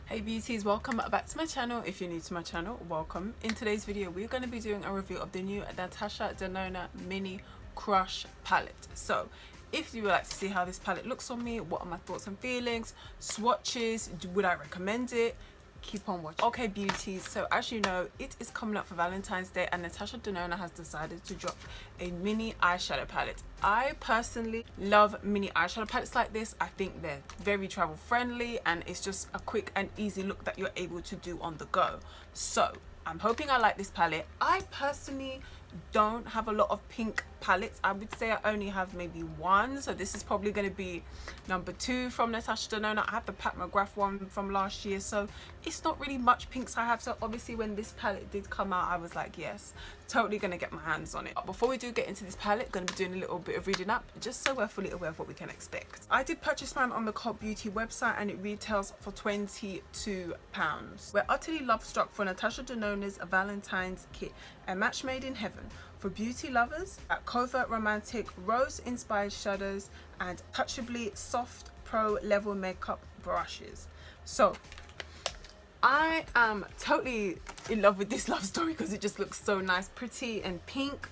Hey beauties, welcome back to my channel. If you're new to my channel, welcome. In today's video we're going to be doing a review of the new Natasha Denona Mini Crush palette. So if you would like to see how this palette looks on me, what are my thoughts and feelings, swatches, would I recommend it, keep on watching. Okay beauties, so as you know, it is coming up for Valentine's Day and Natasha Denona has decided to drop a mini eyeshadow palette. I personally love mini eyeshadow palettes like this. I think they're very travel friendly and it's just a quick and easy look that you're able to do on the go. So I'm hoping I like this palette. I personally don't have a lot of pink palettes. I would say I only have maybe one, so this is probably going to be number 2 from Natasha Denona. I have the Pat McGrath one from last year, so it's not really much pinks I have. So obviously when this palette did come out, I was like, yes, totally gonna get my hands on it. But before we do get into this palette, gonna be doing a little bit of reading up just so we're fully aware of what we can expect. I did purchase mine on the Cult Beauty website and it retails for £22. We're utterly love struck for Natasha Denona's Valentine's kit, a match made in heaven for beauty lovers at covert romantic rose inspired shadows and touchably soft pro level makeup brushes. So I am totally in love with this love story because it just looks so nice, pretty and pink.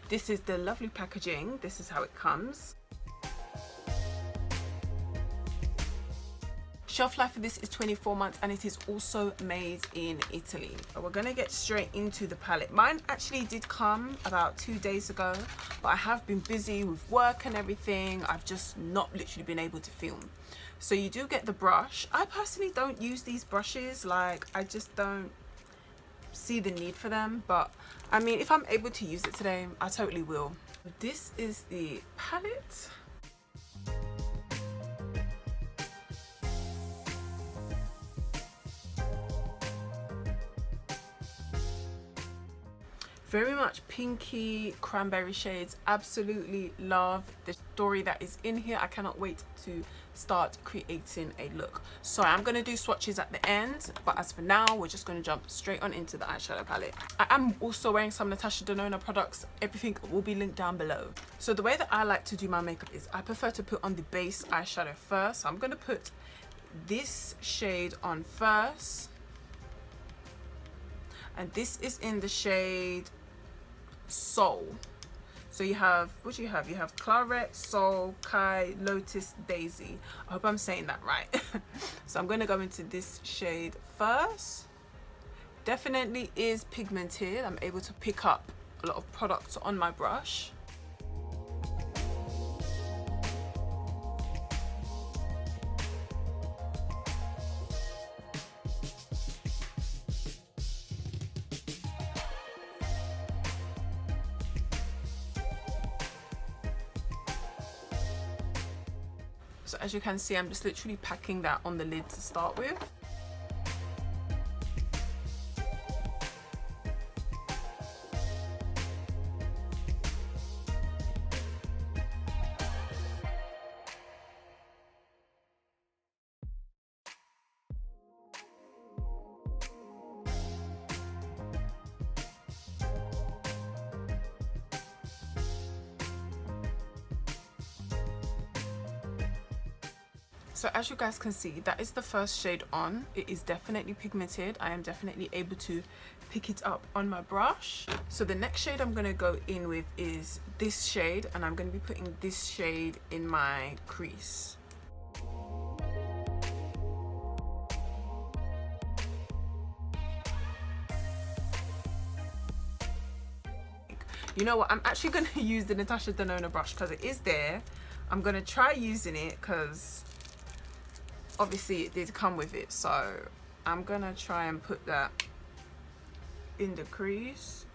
This is the lovely packaging. This is how it comes. Shelf life for this is 24 months and it is also made in Italy. But we're gonna get straight into the palette. Mine actually did come about 2 days ago, but I have been busy with work and everything. I've just not literally been able to film. So you do get the brush. I personally don't use these brushes, like I just don't see the need for them, but I mean if I'm able to use it today, I totally will. This is the palette. Very much pinky cranberry shades. Absolutely love the story that is in here. I cannot wait to start creating a look. So I'm going to do swatches at the end, but as for now we're just going to jump straight on into the eyeshadow palette. I am also wearing some Natasha Denona products. Everything will be linked down below. So the way that I like to do my makeup is I prefer to put on the base eyeshadow first. So I'm going to put this shade on first, and this is in the shade Soul. So you have, what do you have? You have Claret, Soul, Kai, Lotus, Daisy. I hope I'm saying that right. So I'm going to go into this shade first. Definitely is pigmented. I'm able to pick up a lot of product on my brush. So as you can see, I'm just literally packing that on the lid to start with. So as you guys can see, that is the first shade on. It is definitely pigmented. I am definitely able to pick it up on my brush. So the next shade I'm going to go in with is this shade, and I'm going to be putting this shade in my crease. You know what, I'm actually going to use the Natasha Denona brush because it is there. I'm going to try using it because obviously it did come with it, so I'm gonna try and put that in the crease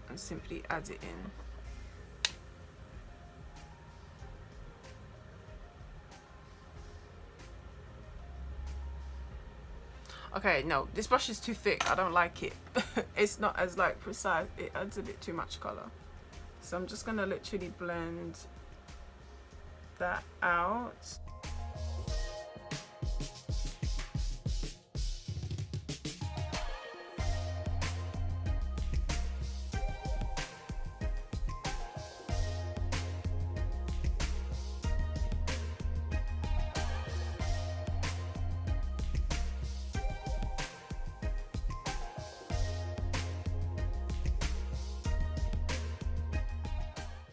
and simply add it in. Okay, no, this brush is too thick. I don't like it. It's not as like precise. It adds a bit too much color. So I'm just gonna literally blend that out.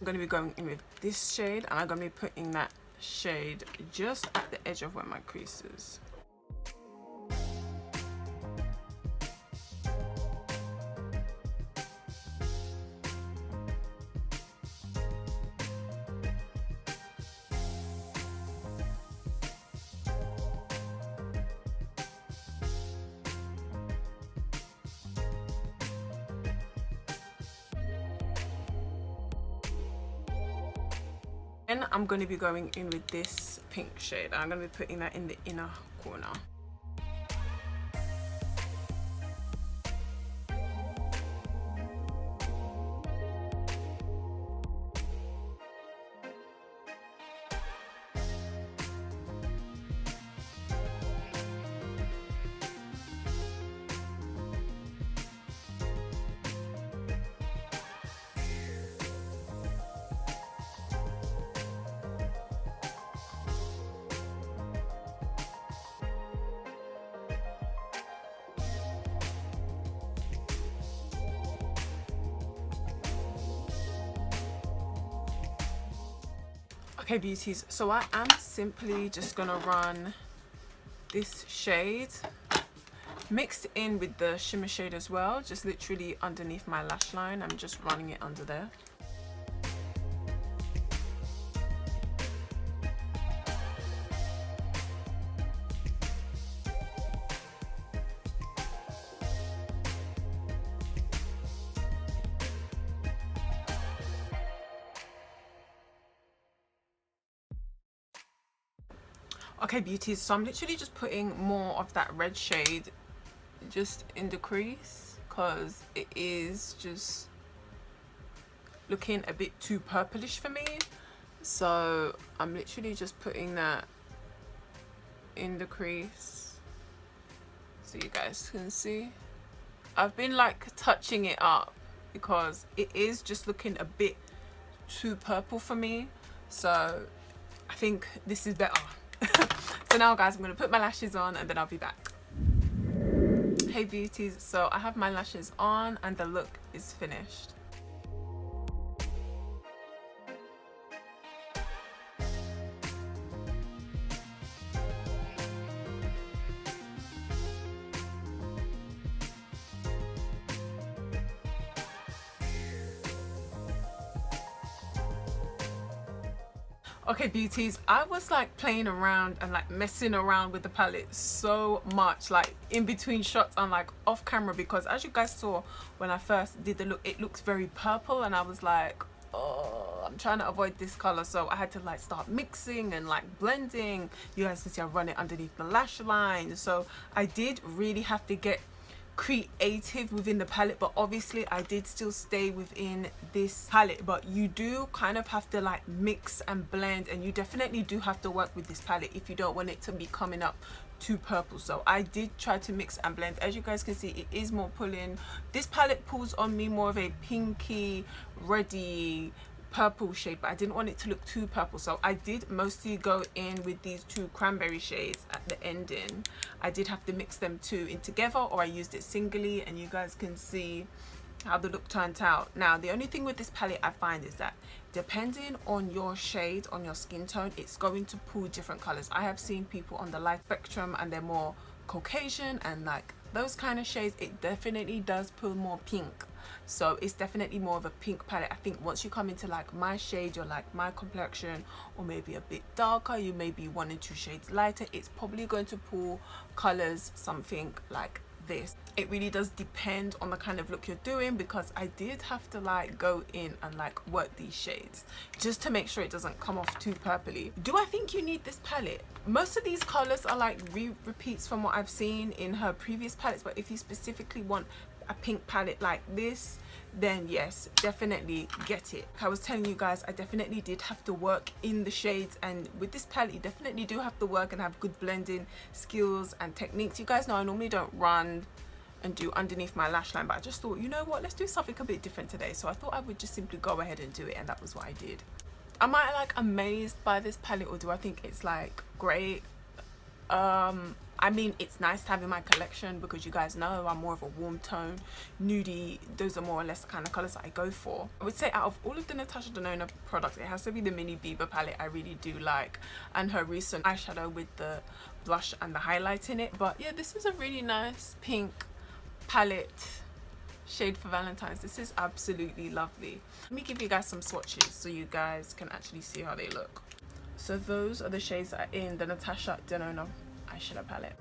I'm going to be going in with this shade, and I'm going to be putting that shade just at the edge of where my crease is. Then I'm going to be going in with this pink shade. I'm going to be putting that in the inner corner. Okay, beauties, so I am simply just gonna run this shade mixed in with the shimmer shade as well, just literally underneath my lash line. I'm just running it under there. Okay, beauties, so I'm literally just putting more of that red shade just in the crease because it is just looking a bit too purplish for me. So I'm literally just putting that in the crease so you guys can see. I've been like touching it up because it is just looking a bit too purple for me, so I think this is better. So now guys, I'm going to put my lashes on and then I'll be back. Hey beauties, so I have my lashes on and the look is finished. Okay, beauties, I was like playing around and like messing around with the palette so much, like in between shots and like off camera, because as you guys saw when I first did the look, it looks very purple and I was like, oh, I'm trying to avoid this color. So I had to like start mixing and like blending. You guys can see I run it underneath the lash line. So I did really have to get creative within the palette, but obviously I did still stay within this palette. But you do kind of have to like mix and blend, and you definitely do have to work with this palette if you don't want it to be coming up too purple. So I did try to mix and blend. As you guys can see, it is more pulling. This palette pulls on me more of a pinky reddy purple shade, but I didn't want it to look too purple, so I did mostly go in with these two cranberry shades at the ending. I did have to mix them two in together, or I used it singly, and you guys can see how the look turned out. Now the only thing with this palette I find is that depending on your shade, on your skin tone, it's going to pull different colors. I have seen people on the light spectrum and they're more Caucasian and like those kind of shades, it definitely does pull more pink. So it's definitely more of a pink palette. I think once you come into like my shade, you're like my complexion, or maybe a bit darker, you may be 1 or 2 shades lighter, it's probably going to pull colors something like this. It really does depend on the kind of look you're doing, because I did have to like go in and like work these shades just to make sure it doesn't come off too purpley. Do I think you need this palette? Most of these colors are like repeats from what I've seen in her previous palettes, but if you specifically want a pink palette like this, then yes, definitely get it. Like I was telling you guys, I definitely did have to work in the shades, and with this palette you definitely do have to work and have good blending skills and techniques. You guys know I normally don't run and do underneath my lash line, but I just thought, you know what, let's do something a bit different today. So I thought I would just simply go ahead and do it, and that was what I did. Am I like amazed by this palette, or do I think it's like great? I mean, it's nice to have in my collection because you guys know I'm more of a warm tone, nudie. Those are more or less the kind of colours that I go for. I would say out of all of the Natasha Denona products, it has to be the Mini Bieber palette. I really do like, and her recent eyeshadow with the blush and the highlight in it. But yeah, this is a really nice pink palette shade for Valentine's. This is absolutely lovely. Let me give you guys some swatches so you guys can actually see how they look. So those are the shades that are in the Natasha Denona eyeshadow palette.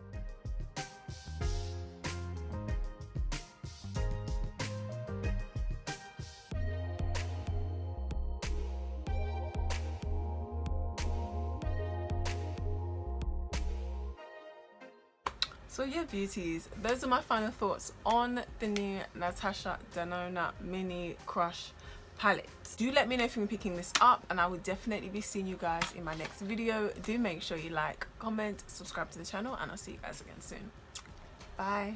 So yeah, beauties, those are my final thoughts on the new Natasha Denona Mini Crush palette. Do let me know if you're picking this up, and I will definitely be seeing you guys in my next video. Do make sure you like, comment, subscribe to the channel, and I'll see you guys again soon. Bye.